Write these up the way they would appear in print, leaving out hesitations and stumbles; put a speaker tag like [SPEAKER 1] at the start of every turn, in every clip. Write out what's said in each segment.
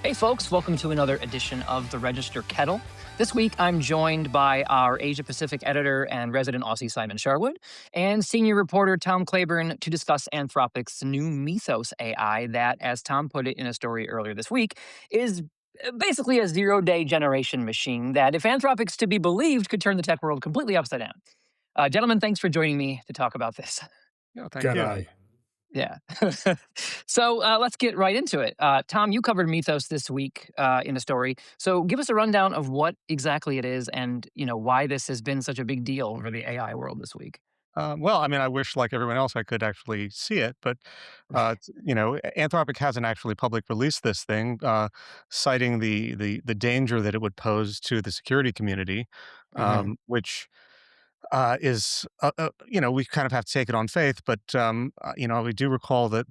[SPEAKER 1] Hey folks, welcome to another edition of the Register Kettle. This week I'm joined by our Asia Pacific editor and resident Aussie Simon Sharwood and senior reporter Tom Claburn to discuss Anthropic's new Mythos AI that, as Tom put it in a story earlier this week, is basically a zero-day generation machine that, if Anthropic's to be believed, could turn the tech world completely upside down. Gentlemen, thanks for joining me to talk about this.
[SPEAKER 2] Yeah, thank you.
[SPEAKER 3] G'day.
[SPEAKER 1] Yeah. So let's get right into it. Tom, you covered Mythos this week in a story. So give us a rundown of what exactly it is and why this has been such a big deal for the AI world this week.
[SPEAKER 2] Well, I mean, I wish, like everyone else, I could actually see it, but Anthropic hasn't actually public released this thing, citing the danger that it would pose to the security community,
[SPEAKER 1] Hmm.
[SPEAKER 2] which is we kind of have to take it on faith. But we do recall that.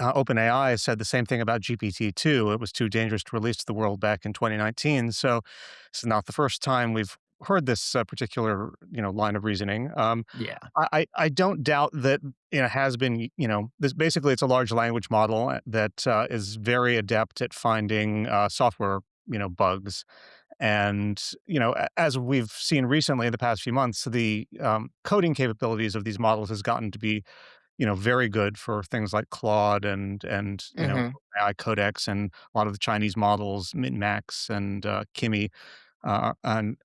[SPEAKER 2] OpenAI said the same thing about GPT-2. It was too dangerous to release to the world back in 2019. So this is not the first time we've heard this particular line of reasoning.
[SPEAKER 1] Yeah.
[SPEAKER 2] I don't doubt that it has been this basically it's a large language model that is very adept at finding software bugs. And as we've seen recently in the past few months, the coding capabilities of these models has gotten to be very good for things like Claude and
[SPEAKER 1] Hmm.
[SPEAKER 2] AI Codex and a lot of the Chinese models, Min-Max and Kimi, and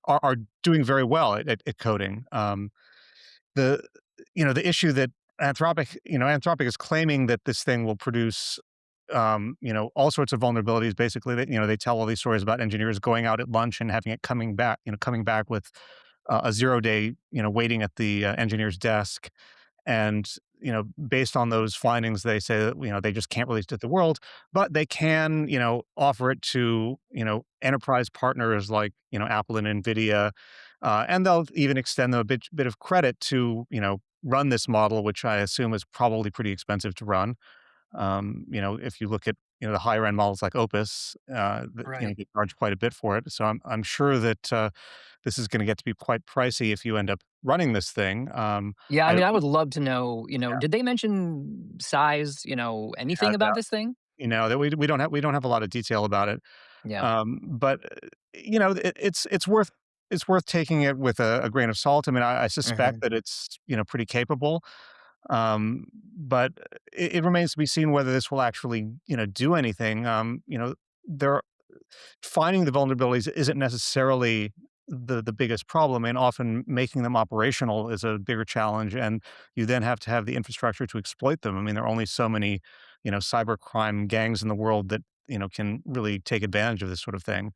[SPEAKER 2] are doing very well at coding. The the issue that Anthropic is claiming that this thing will produce all sorts of vulnerabilities. Basically, that they tell all these stories about engineers going out at lunch and having it coming back with a 0 day waiting at the engineer's desk, and based on those findings they say that they just can't release it to the world, but they can offer it to enterprise partners like Apple and Nvidia, and they'll even extend them a bit of credit to run this model, which I assume is probably pretty expensive to run. If you look at the higher end models like Opus,
[SPEAKER 1] Right.
[SPEAKER 2] they charge quite a bit for it. So I'm sure that this is going to get to be quite pricey if you end up running this thing.
[SPEAKER 1] Yeah, I
[SPEAKER 2] I
[SPEAKER 1] mean, I would love to know,
[SPEAKER 2] Yeah,
[SPEAKER 1] did they mention size, anything
[SPEAKER 2] has
[SPEAKER 1] about
[SPEAKER 2] that
[SPEAKER 1] this thing?
[SPEAKER 2] that we don't have a lot of detail about it.
[SPEAKER 1] Yeah.
[SPEAKER 2] But it's worth taking it with a grain of salt. I mean, I suspect
[SPEAKER 1] Hmm.
[SPEAKER 2] that it's pretty capable. But it remains to be seen whether this will actually, do anything. There finding the vulnerabilities isn't necessarily the biggest problem, and often making them operational is a bigger challenge. And you then have to have the infrastructure to exploit them. I mean, there are only so many, cybercrime gangs in the world that can really take advantage of this sort of thing.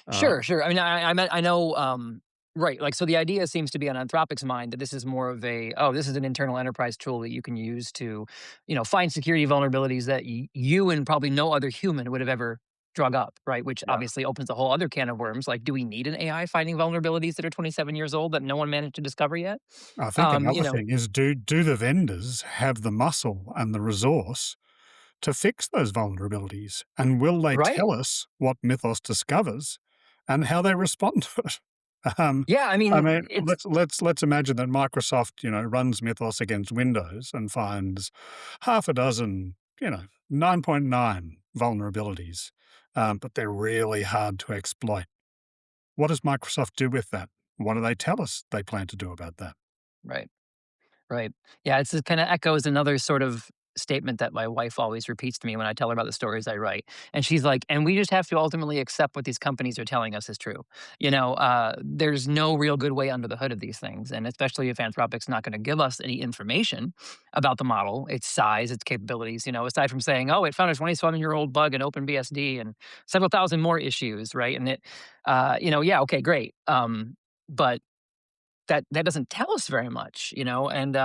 [SPEAKER 2] Uh,
[SPEAKER 1] Sure, sure. I mean, I know, right. Like, so the idea seems to be on Anthropic's mind that this is more of this is an internal enterprise tool that you can use to, find security vulnerabilities that you and probably no other human would have ever drug up, right? Which
[SPEAKER 2] yeah,
[SPEAKER 1] obviously opens a whole other can of worms. Like, do we need an AI finding vulnerabilities that are 27 years old that no one managed to discover yet?
[SPEAKER 3] I think
[SPEAKER 1] Um, you
[SPEAKER 3] another
[SPEAKER 1] know,
[SPEAKER 3] thing is do the vendors have the muscle and the resource to fix those vulnerabilities? And will they
[SPEAKER 1] right?
[SPEAKER 3] tell us what Mythos discovers and how they respond to it? Um,
[SPEAKER 1] Yeah, I
[SPEAKER 3] I
[SPEAKER 1] mean,
[SPEAKER 3] mean,
[SPEAKER 1] it's
[SPEAKER 3] let's imagine that Microsoft, runs Mythos against Windows and finds half a dozen, 9.9 vulnerabilities, but they're really hard to exploit. What does Microsoft do with that? What do they tell us they plan to do about that?
[SPEAKER 1] right. Right. Yeah, it's kind of echoes another sort of statement that my wife always repeats to me when I tell her about the stories I write. And she's like, and we just have to ultimately accept what these companies are telling us is true. There's no real good way under the hood of these things. And especially if Anthropic's not going to give us any information about the model, its size, its capabilities, aside from saying, oh, it found a 27-year-old bug in OpenBSD and several thousand more issues, right? And yeah, okay, great. But that doesn't tell us very much, and,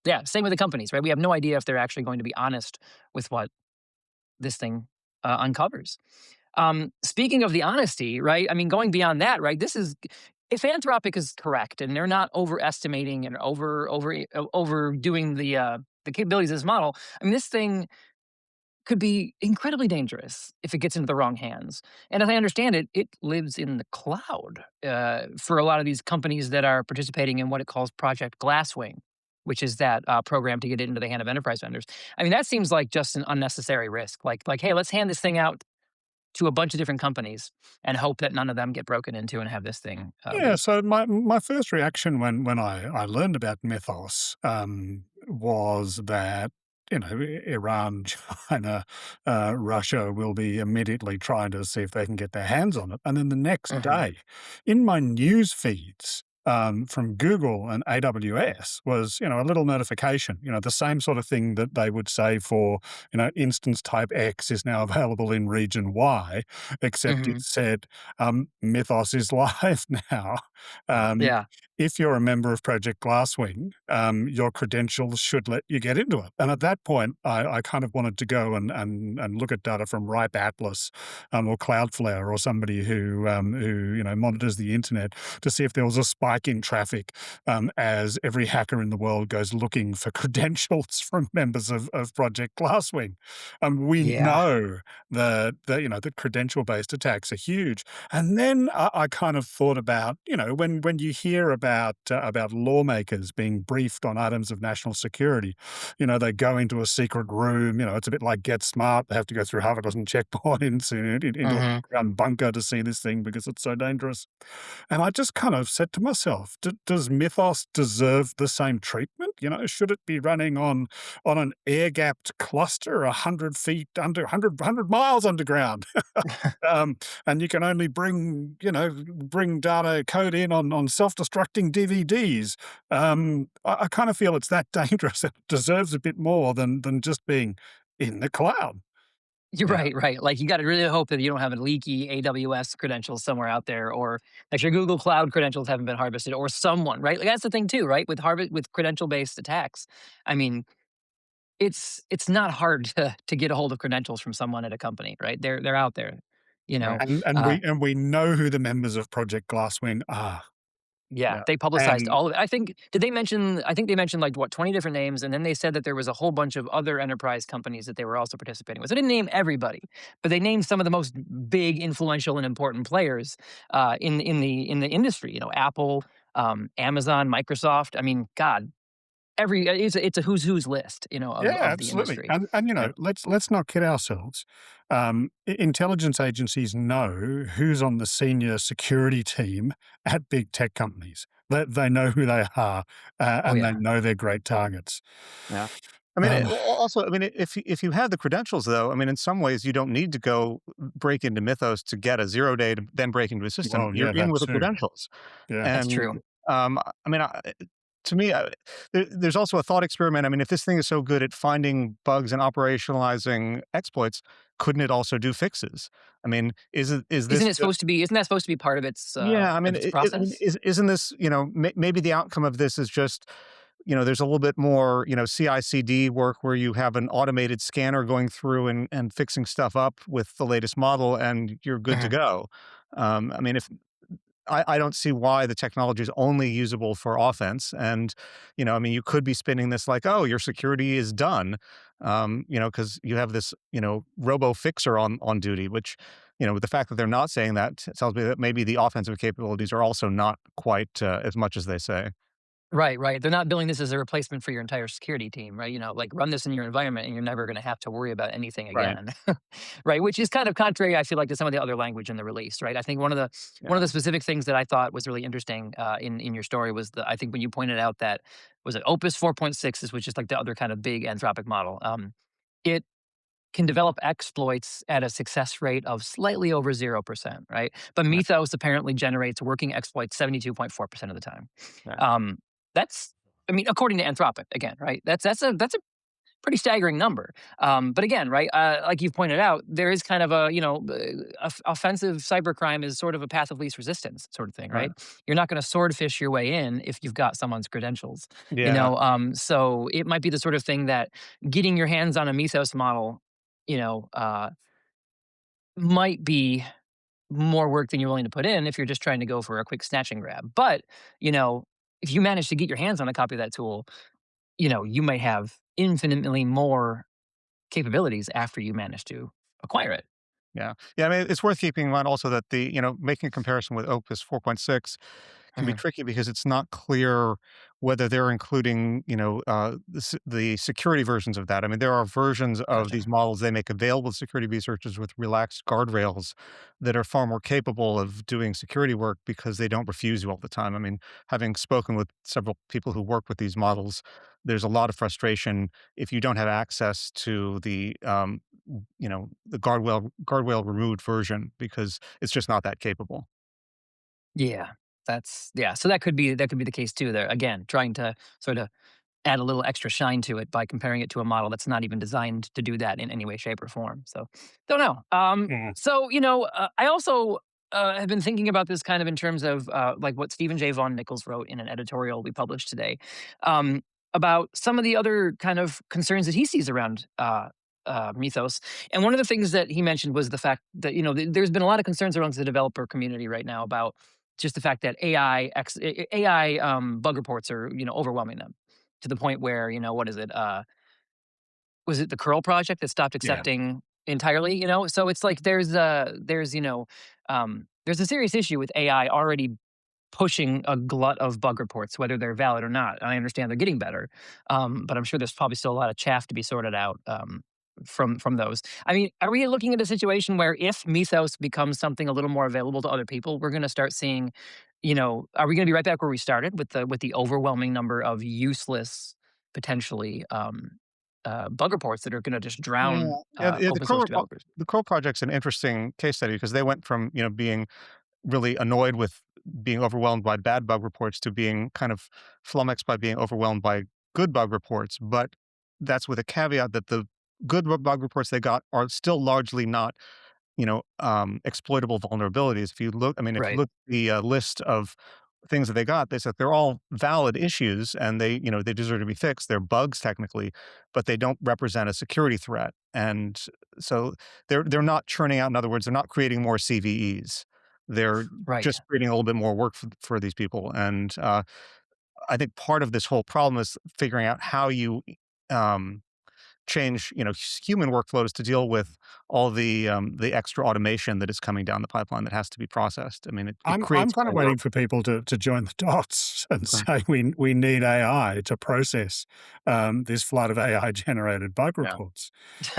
[SPEAKER 1] yeah, same with the companies, right? We have no idea if they're actually going to be honest with what this thing, uncovers. Speaking of the honesty, right? I mean, going beyond that, right? This is if Anthropic is correct and they're not overestimating and overdoing the capabilities of this model, I mean, this thing could be incredibly dangerous if it gets into the wrong hands. And as I understand it, it lives in the cloud for a lot of these companies that are participating in what it calls Project Glasswing. which is that program to get it into the hand of enterprise vendors. I mean, that seems like just an unnecessary risk. Like, hey, let's hand this thing out to a bunch of different companies and hope that none of them get broken into and have this thing
[SPEAKER 3] Yeah,
[SPEAKER 1] leak.
[SPEAKER 3] so my first reaction when I learned about Mythos, was that, Iran, China, Russia will be immediately trying to see if they can get their hands on it, and then the next
[SPEAKER 1] Hmm.
[SPEAKER 3] day, in my news feeds, from Google and AWS was, a little notification, the same sort of thing that they would say for, instance type X is now available in region Y, except it
[SPEAKER 1] Hmm.
[SPEAKER 3] said, Mythos is live now. Um,
[SPEAKER 1] Yeah.
[SPEAKER 3] if you're a member of Project Glasswing, your credentials should let you get into it. And at that point, I kind of wanted to go and look at data from Ripe Atlas, or Cloudflare, or somebody who monitors the internet to see if there was a spike in traffic, as every hacker in the world goes looking for credentials from members of Project Glasswing. We
[SPEAKER 1] Yeah.
[SPEAKER 3] know that credential-based attacks are huge. And then I kind of thought about, when you hear about lawmakers being briefed on items of national security, they go into a secret room. It's a bit like Get Smart. They have to go through half a dozen checkpoints into a
[SPEAKER 1] Hmm.
[SPEAKER 3] underground bunker to see this thing because it's so dangerous. And I just kind of said to myself, does Mythos deserve the same treatment? Should it be running on an air-gapped cluster 100 feet under 100 miles underground? And you can only bring data code in on self-destructing DVDs. I kind of feel it's that dangerous. It deserves a bit more than just being in the cloud.
[SPEAKER 1] You're
[SPEAKER 3] Yeah,
[SPEAKER 1] right, right. Like, you gotta really hope that you don't have a leaky AWS credentials somewhere out there, or that your Google Cloud credentials haven't been harvested, or someone, right? Like, that's the thing too, right? With credential-based attacks, I mean, it's not hard to get a hold of credentials from someone at a company, right? They're out there, you
[SPEAKER 3] yeah,
[SPEAKER 1] know?
[SPEAKER 3] and
[SPEAKER 1] Uh,
[SPEAKER 3] we know who the members of Project Glasswing are.
[SPEAKER 1] yeah,
[SPEAKER 3] Yeah,
[SPEAKER 1] they publicized
[SPEAKER 3] and
[SPEAKER 1] all of it. I think they mentioned, like, what, 20 different names, and then they said that there was a whole bunch of other enterprise companies that they were also participating with. So they didn't name everybody, but they named some of the most big, influential, and important players, in the industry, Apple, Amazon, Microsoft. I mean, God, it's a who's list,
[SPEAKER 3] yeah,
[SPEAKER 1] of the
[SPEAKER 3] absolutely.
[SPEAKER 1] industry,
[SPEAKER 3] And
[SPEAKER 1] right?
[SPEAKER 3] let's not kid ourselves. Intelligence agencies know who's on the senior security team at big tech companies. They know who they are,
[SPEAKER 1] Oh,
[SPEAKER 3] and they
[SPEAKER 1] yeah.
[SPEAKER 3] know they're great targets.
[SPEAKER 2] Yeah. I mean,
[SPEAKER 3] Um,
[SPEAKER 2] also, I mean, if you have the credentials, though, I mean, in some ways, you don't need to go break into Mythos to get a 0 day to then break into a system.
[SPEAKER 3] well,
[SPEAKER 2] You're
[SPEAKER 3] yeah,
[SPEAKER 2] in
[SPEAKER 3] that
[SPEAKER 2] with the
[SPEAKER 3] too.
[SPEAKER 2] credentials.
[SPEAKER 3] Yeah.
[SPEAKER 1] That's
[SPEAKER 2] And,
[SPEAKER 1] true.
[SPEAKER 2] I mean, to me, there's also a thought experiment. I mean, if this thing is so good at finding bugs and operationalizing exploits, couldn't it also do fixes? I mean, is this
[SPEAKER 1] Isn't that supposed to be part
[SPEAKER 2] yeah, I mean,
[SPEAKER 1] of its
[SPEAKER 2] I mean,
[SPEAKER 1] process?
[SPEAKER 2] isn't this, maybe the outcome of this is just, there's a little bit more, CI/CD work where you have an automated scanner going through and fixing stuff up with the latest model, and you're good to
[SPEAKER 1] Mhm.
[SPEAKER 2] go. I mean, if I don't see why the technology is only usable for offense, and I mean, you could be spinning this like, oh, your security is done, because you have this, robo fixer on duty, which, with the fact that they're not saying that tells me that maybe the offensive capabilities are also not quite as much as they say.
[SPEAKER 1] Right, right. They're not billing this as a replacement for your entire security team, right? Like, run this in your environment and you're never gonna have to worry about anything
[SPEAKER 2] Right.
[SPEAKER 1] again. Right, which is kind of contrary, I feel like, to some of the other language in the release, right? I think one of
[SPEAKER 2] Yeah.
[SPEAKER 1] the specific things that I thought was really interesting, in your story was I think when you pointed out that, was it Opus 4.6, is which is like the other kind of big Anthropic model, it can develop exploits at a success rate of slightly over 0%, right? But
[SPEAKER 2] Right.
[SPEAKER 1] Mythos apparently generates working exploits 72.4% of the time.
[SPEAKER 2] Yeah.
[SPEAKER 1] Um, that's, I mean, according to Anthropic, again, right? That's a pretty staggering number. But again, right, like you've pointed out, there is kind of a, offensive cybercrime is sort of a path of least resistance sort of thing,
[SPEAKER 2] Right.
[SPEAKER 1] right? You're not going to swordfish your way in if you've got someone's credentials,
[SPEAKER 2] Yeah.
[SPEAKER 1] So it might be the sort of thing that getting your hands on a Mythos model, might be more work than you're willing to put in if you're just trying to go for a quick snatch and grab. But, you know, if you manage to get your hands on a copy of that tool, you might have infinitely more capabilities after you manage to acquire it.
[SPEAKER 2] Yeah. Yeah, I mean, it's worth keeping in mind also that making a comparison with Opus 4.6 can be
[SPEAKER 1] Mhm.
[SPEAKER 2] tricky because it's not clear whether they're including, the security versions of that. I mean, there are versions of
[SPEAKER 1] Gotcha.
[SPEAKER 2] these models they make available to security researchers with relaxed guardrails that are far more capable of doing security work because they don't refuse you all the time. I mean, having spoken with several people who work with these models, there's a lot of frustration if you don't have access to the guardrail removed version because it's just not that capable.
[SPEAKER 1] Yeah, yeah, so that could be the case too there. Again, trying to sorta add a little extra shine to it by comparing it to a model that's not even designed to do that in any way, shape, or form. So, don't know.
[SPEAKER 3] Mm.
[SPEAKER 1] I also have been thinking about this kind of in terms of like what Stephen J. Vaughan Nichols wrote in an editorial we published today um, about some of the other kind of concerns that he sees around. Mythos, and one of the things that he mentioned was the fact that there's been a lot of concerns amongst the developer community right now about just the fact that AI bug reports are overwhelming them to the point where, what is it? Was it the curl project that stopped
[SPEAKER 3] Yeah.
[SPEAKER 1] accepting entirely? So it's like there's a serious issue with AI already pushing a glut of bug reports, whether they're valid or not. And I understand they're getting better, but I'm sure there's probably still a lot of chaff to be sorted out from those. I mean, are we looking at a situation where if Mythos becomes something a little more available to other people, we're going to start seeing, are we going to be right back where we started with the overwhelming number of useless, potentially bug reports that are going to just
[SPEAKER 2] Yeah,
[SPEAKER 1] drown
[SPEAKER 2] yeah.
[SPEAKER 1] open source developers?
[SPEAKER 2] The Crow project's an interesting case study because they went from being really annoyed with being overwhelmed by bad bug reports to being kind of flummoxed by being overwhelmed by good bug reports. But that's with a caveat that the good bug reports they got are still largely not exploitable vulnerabilities. If you look, I mean, if you
[SPEAKER 1] Right,
[SPEAKER 2] look at the list of things that they got, they said they're all valid issues and they deserve to be fixed. They're bugs technically, but they don't represent a security threat. And so they're not churning out. In other words, they're not creating more CVEs. They're
[SPEAKER 1] right.
[SPEAKER 2] just creating a little bit more work for these people. And I think part of this whole problem is figuring out how you um, change, human workflows to deal with all the extra automation that is coming down the pipeline that has to be processed. I mean, it
[SPEAKER 3] I'm
[SPEAKER 2] creates
[SPEAKER 3] kind of
[SPEAKER 2] more work.
[SPEAKER 3] waiting for people to join the dots and
[SPEAKER 2] Okay.
[SPEAKER 3] say we need AI to process this flood of AI generated bug
[SPEAKER 1] Yeah.
[SPEAKER 3] reports.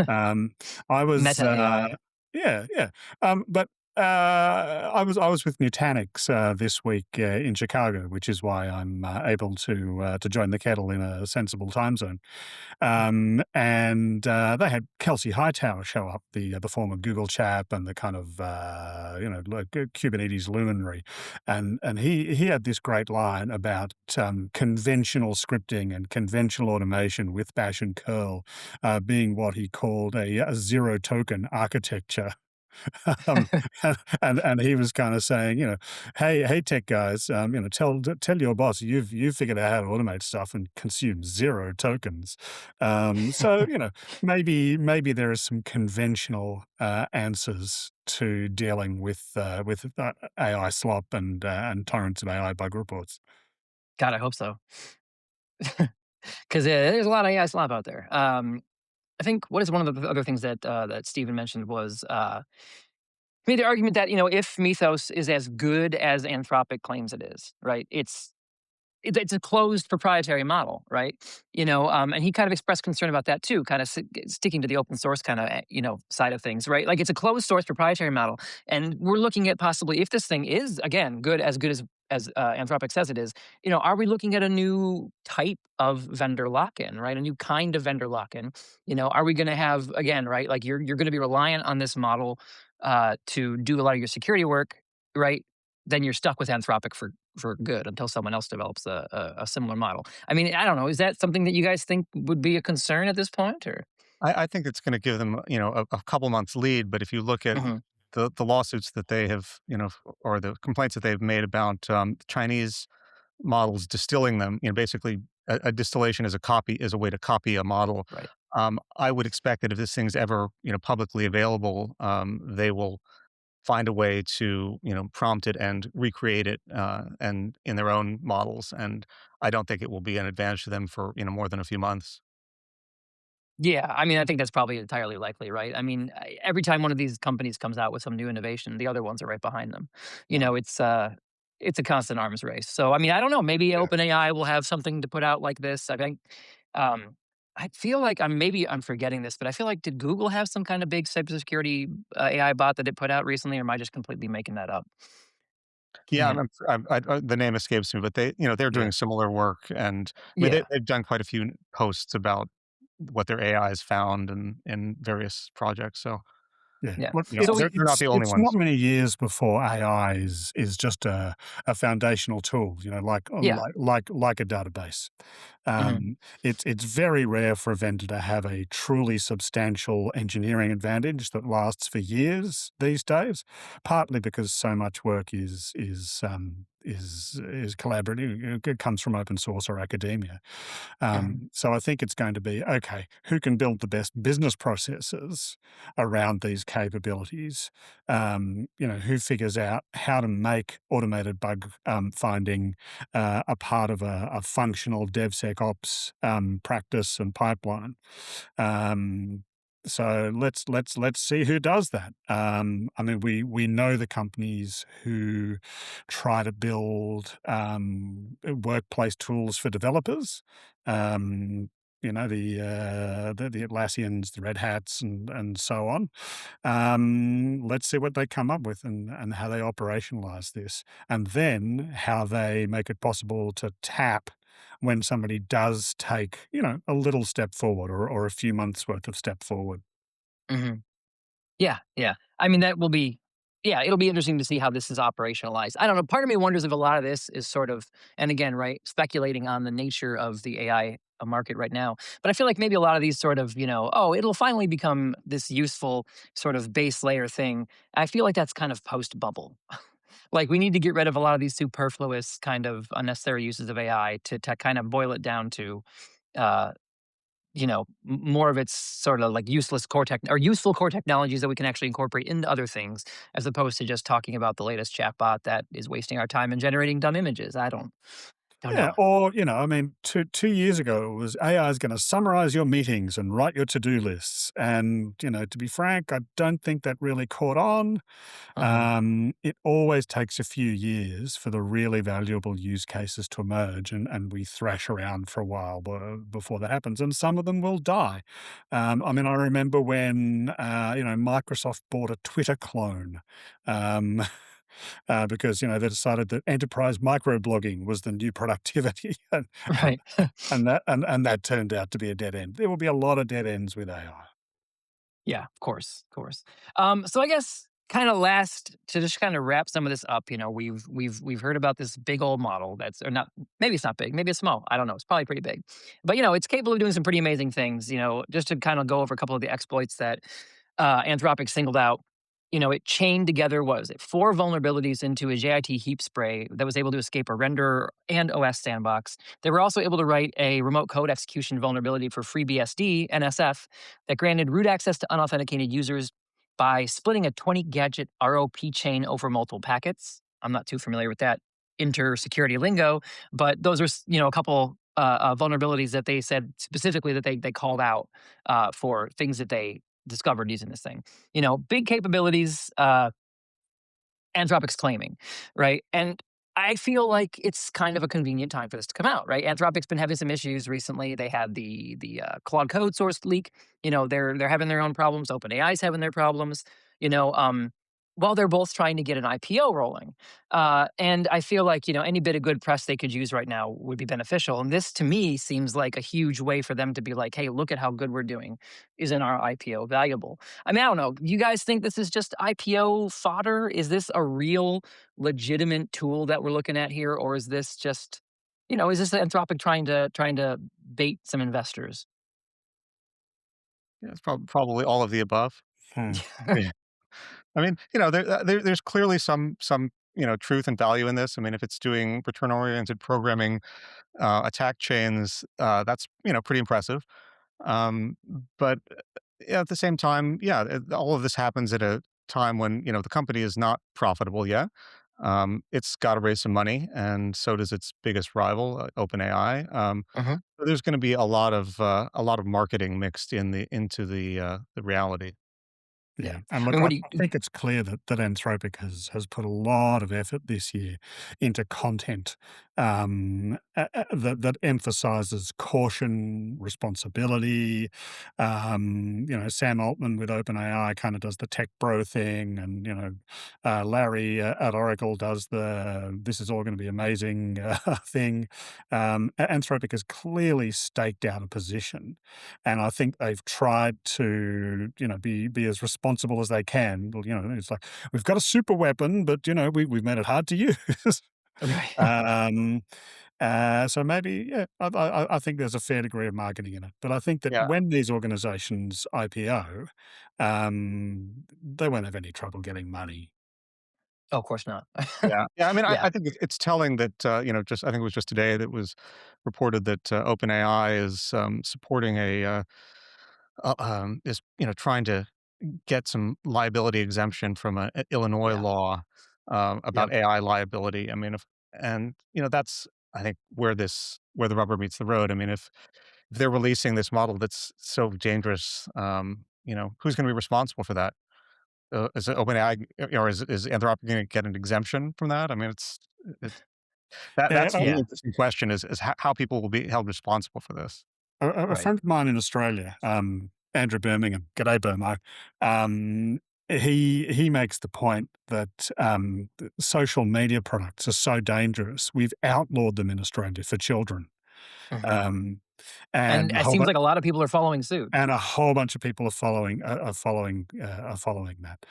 [SPEAKER 3] Um, I was,
[SPEAKER 1] Meta AI.
[SPEAKER 3] yeah, yeah. But I was with Nutanix this week in Chicago, which is why I'm able to join the kettle in a sensible time zone. And they had Kelsey Hightower show up, the former Google chap and the kind of like Kubernetes luminary, and he had this great line about conventional scripting and conventional automation with Bash and curl being what he called a zero token architecture. um, and he was kind of saying, hey, tech guys, tell your boss you've figured out how to automate stuff and consume zero tokens. So maybe there are some conventional answers to dealing with AI slop and torrents of AI bug reports.
[SPEAKER 1] God, I hope so. Because there's a lot of AI slop out there. I think what is one of the other things that Stephen mentioned was made the argument that if Mythos is as good as Anthropic claims it is, right? It's a closed proprietary model, right? And he kind of expressed concern about that too, kind of sticking to the open source kind of side of things, right? Like it's a closed source proprietary model, and we're looking at possibly if this thing is again good as Anthropic says it is, are we looking at a new type of vendor lock-in, right? A new kind of vendor lock-in. Are we going to have again, right? Like you're going to be reliant on this model to do a lot of your security work, right? Then you're stuck with Anthropic for good until someone else develops a similar model. I mean, I don't know. Is that something that you guys think would be a concern at this point, or?
[SPEAKER 2] I think it's going to give them, a couple months lead. But if you look at
[SPEAKER 1] Mhm.
[SPEAKER 2] the lawsuits that they have, or the complaints that they've made about Chinese models distilling them, basically a distillation is a way to copy a model.
[SPEAKER 1] Right.
[SPEAKER 2] I would expect that if this thing's ever, publicly available, they will find a way to, prompt it and recreate it, and in their own models. And I don't think it will be an advantage to them for, more than a few months.
[SPEAKER 1] Yeah, I mean, I think that's probably entirely likely, right? I mean, every time one of these companies comes out with some new innovation, the other ones are right behind them.
[SPEAKER 2] Yeah.
[SPEAKER 1] It's it's a constant arms race. So, I mean, I don't know, maybe
[SPEAKER 3] Yeah.
[SPEAKER 1] OpenAI will have something to put out like this. I think, um, I feel like I'm forgetting this, but I feel like did Google have some kind of big cybersecurity, AI bot that it put out recently, or am I just completely making that up?
[SPEAKER 2] Yeah,
[SPEAKER 1] Can't
[SPEAKER 2] the name escapes me, but they're
[SPEAKER 3] Yeah.
[SPEAKER 2] doing similar work, and I mean,
[SPEAKER 1] Yeah,
[SPEAKER 2] they've done quite a few posts about what their AI has found in various projects, so,
[SPEAKER 3] Yeah.
[SPEAKER 1] yeah.
[SPEAKER 3] Look,
[SPEAKER 1] So
[SPEAKER 2] they're not the only
[SPEAKER 3] it's not
[SPEAKER 2] ones.
[SPEAKER 3] many years before AI is just a foundational tool,
[SPEAKER 1] yeah.
[SPEAKER 3] like a database.
[SPEAKER 1] Mhm,
[SPEAKER 3] It's very rare for a vendor to have a truly substantial engineering advantage that lasts for years these days, partly because so much work is collaborative. It comes from open source or academia.
[SPEAKER 1] mhm,
[SPEAKER 3] So I think it's going to be, okay, who can build the best business processes around these capabilities? Who figures out how to make automated bug finding a part of a functional DevSecOps practice and pipeline. Um, so let's see who does that. I mean, we know the companies who try to build workplace tools for developers. Um, the Atlassians, the Red Hats, and so on. Let's see what they come up with and how they operationalize this, and then how they make it possible to tap when somebody does take, a little step forward or a few months worth of step forward.
[SPEAKER 1] mhm. Yeah, yeah. I mean, that will be yeah, it'll be interesting to see how this is operationalized. I don't know, part of me wonders if a lot of this is sort of and again, right, speculating on the nature of the AI market right now, but I feel like maybe a lot of these sort of, "Oh, it'll finally become this useful sort of base layer thing." I feel like that's kind of post-bubble. Like, we need to get rid of a lot of these superfluous kind of unnecessary uses of AI to kind of boil it down to, uh more of its sort of like useless core tech or useful core technologies that we can actually incorporate into other things, as opposed to just talking about the latest chatbot that is wasting our time and generating dumb images. I don't
[SPEAKER 3] Yeah,
[SPEAKER 1] know.
[SPEAKER 3] or, I mean, 2 years ago, it was AI is gonna summarize your meetings and write your to-do lists, and, to be frank, I don't think that really caught on.
[SPEAKER 1] Uh-huh.
[SPEAKER 3] It always takes a few years for the really valuable use cases to emerge, and we thrash around for a while before that happens, and some of them will die. I mean, I remember when, Microsoft bought a Twitter clone, um, because, they decided that enterprise microblogging was the new productivity, and
[SPEAKER 1] Right.
[SPEAKER 3] that turned out to be a dead end. There will be a lot of dead ends with AI.
[SPEAKER 1] Yeah, of course, of course. So I guess kind of last to just kind of wrap some of this up, we've heard about this big old model that's or not maybe it's not big, maybe it's small. I don't know. It's probably pretty big. But it's capable of doing some pretty amazing things, just to kind of go over a couple of the exploits that Anthropic singled out. It chained together, what was it, 4 vulnerabilities into a JIT heap spray that was able to escape a render and OS sandbox. They were also able to write a remote code execution vulnerability for FreeBSD, NSF, that granted root access to unauthenticated users by splitting a 20 gadget ROP chain over multiple packets. I'm not too familiar with that inter-security lingo, but those are, a couple vulnerabilities that they said specifically that they called out for things that they discovered using this thing. Big capabilities. Anthropic's claiming, right? And I feel like it's kind of a convenient time for this to come out, right? Anthropic's been having some issues recently. They had the Claude code source leak. They're having their own problems. OpenAI's having their problems. You know, um, while they're both trying to get an IPO rolling, and I feel like any bit of good press they could use right now would be beneficial. And this, to me, seems like a huge way for them to be like, "Hey, look at how good we're doing. Isn't our IPO valuable?" I mean, I don't know. You guys think this is just IPO fodder? Is this a real legitimate tool that we're looking at here, or is this just, is this Anthropic trying to bait some investors?
[SPEAKER 2] Yeah, it's probably all of the above.
[SPEAKER 3] Hmm.
[SPEAKER 2] Yeah. I mean, there's clearly some, truth and value in this. I mean, if it's doing return-oriented programming, attack chains, that's, pretty impressive. Um, but, yeah, at the same time, yeah, all of this happens at a time when, the company is not profitable yet. It's gotta raise some money, and so does its biggest rival, OpenAI.
[SPEAKER 1] Mhm.
[SPEAKER 2] So there's gonna be a lot of marketing mixed into the reality.
[SPEAKER 1] Yeah.
[SPEAKER 3] Yeah, and
[SPEAKER 1] I
[SPEAKER 3] look,
[SPEAKER 1] mean,
[SPEAKER 3] I
[SPEAKER 1] what do
[SPEAKER 3] I
[SPEAKER 1] you
[SPEAKER 3] think it's clear that Anthropic has put a lot of effort this year into content, that emphasizes caution, responsibility. Sam Altman with OpenAI kinda does the tech bro thing, and, Larry, at Oracle does the "this is all gonna be amazing," thing. Anthropic has clearly staked out a position, and I think they've tried to, be as responsible as they can. Well, it's like, "We've got a super weapon, but, we've made it hard to use."
[SPEAKER 1] right.
[SPEAKER 3] Um, so maybe, yeah, I think there's a fair degree of marketing in it. But I think that
[SPEAKER 2] Yeah.
[SPEAKER 3] when these organizations IPO, they won't have any trouble getting money.
[SPEAKER 1] Oh, of course not.
[SPEAKER 2] Yeah. Yeah, I mean, I
[SPEAKER 1] Yeah,
[SPEAKER 2] I think it's telling that, just I think it was just today that was reported that, OpenAI is, supporting trying to get some liability exemption from a Illinois
[SPEAKER 1] yeah,
[SPEAKER 2] law,
[SPEAKER 1] yep,
[SPEAKER 2] about AI liability. I mean, that's, I think, where the rubber meets the road. I mean, if they're releasing this model that's so dangerous, who's gonna be responsible for that? Is it OpenAI, or is Anthropic gonna get an exemption from that? I mean, it's
[SPEAKER 3] Yeah,
[SPEAKER 2] that's the
[SPEAKER 1] yeah,
[SPEAKER 2] interesting question, is how people will be held responsible for this.
[SPEAKER 3] a
[SPEAKER 1] right.
[SPEAKER 3] friend of mine in Australia, Andrew Birmingham, g'day Burmo, he makes the point that social media products are so dangerous. We've outlawed them in Australia for children,
[SPEAKER 1] Mhm.
[SPEAKER 3] um,
[SPEAKER 1] And
[SPEAKER 3] and a
[SPEAKER 1] it
[SPEAKER 3] whole
[SPEAKER 1] seems
[SPEAKER 3] bu-
[SPEAKER 1] like a lot of people are following suit.
[SPEAKER 3] and a whole bunch of people are following that.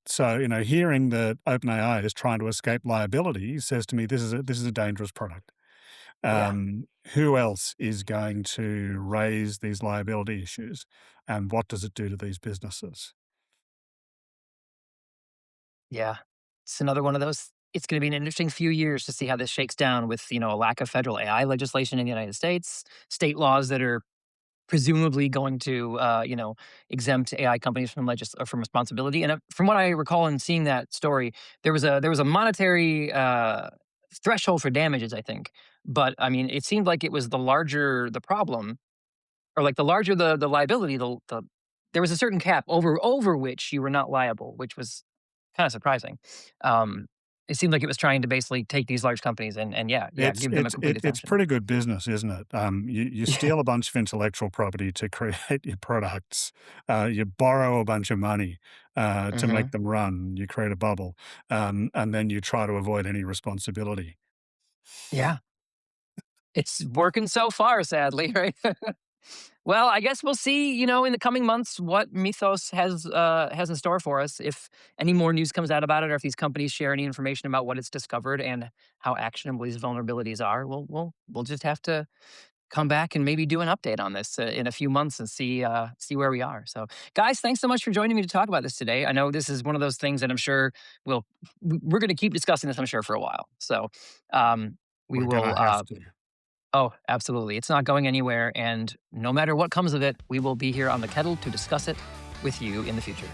[SPEAKER 3] So hearing that OpenAI is trying to escape liability says to me this is a dangerous product.
[SPEAKER 1] Yeah,
[SPEAKER 3] Who else is going to raise these liability issues, and what does it do to these businesses?
[SPEAKER 1] yeah. It's another one of those. It's gonna be an interesting few years to see how this shakes down with, a lack of federal AI legislation in the United States, state laws that are presumably going to, exempt AI companies from responsibility. And from what I recall in seeing that story, there was a monetary threshold for damages, I think. But I mean, it seemed like it was the larger the problem, or like the larger the liability, the there was a certain cap over which you were not liable, which was kind of surprising. Um, it seemed like it was trying to basically take these large companies and yeah, yeah,
[SPEAKER 3] It's
[SPEAKER 1] give them a
[SPEAKER 3] it's
[SPEAKER 1] complete
[SPEAKER 3] it, it's
[SPEAKER 1] exemption.
[SPEAKER 3] pretty good business, isn't it? You
[SPEAKER 1] Yeah.
[SPEAKER 3] steal a bunch of intellectual property to create your products. You borrow a bunch of money to make
[SPEAKER 1] Hmm.
[SPEAKER 3] them run. You create a bubble, and then you try to avoid any responsibility.
[SPEAKER 1] Yeah. It's working so far, sadly, right? Well, I guess we'll see, in the coming months what Mythos has in store for us. If any more news comes out about it, or if these companies share any information about what it's discovered and how actionable these vulnerabilities are, we'll just have to come back and maybe do an update on this in a few months and see where we are. So, guys, thanks so much for joining me to talk about this today. I know this is one of those things that I'm sure we're going to keep discussing this. I'm sure for a while. So, we
[SPEAKER 3] We're gonna
[SPEAKER 1] will.
[SPEAKER 3] have to.
[SPEAKER 1] Oh, absolutely. It's not going anywhere. And no matter what comes of it, we will be here on the kettle to discuss it with you in the future.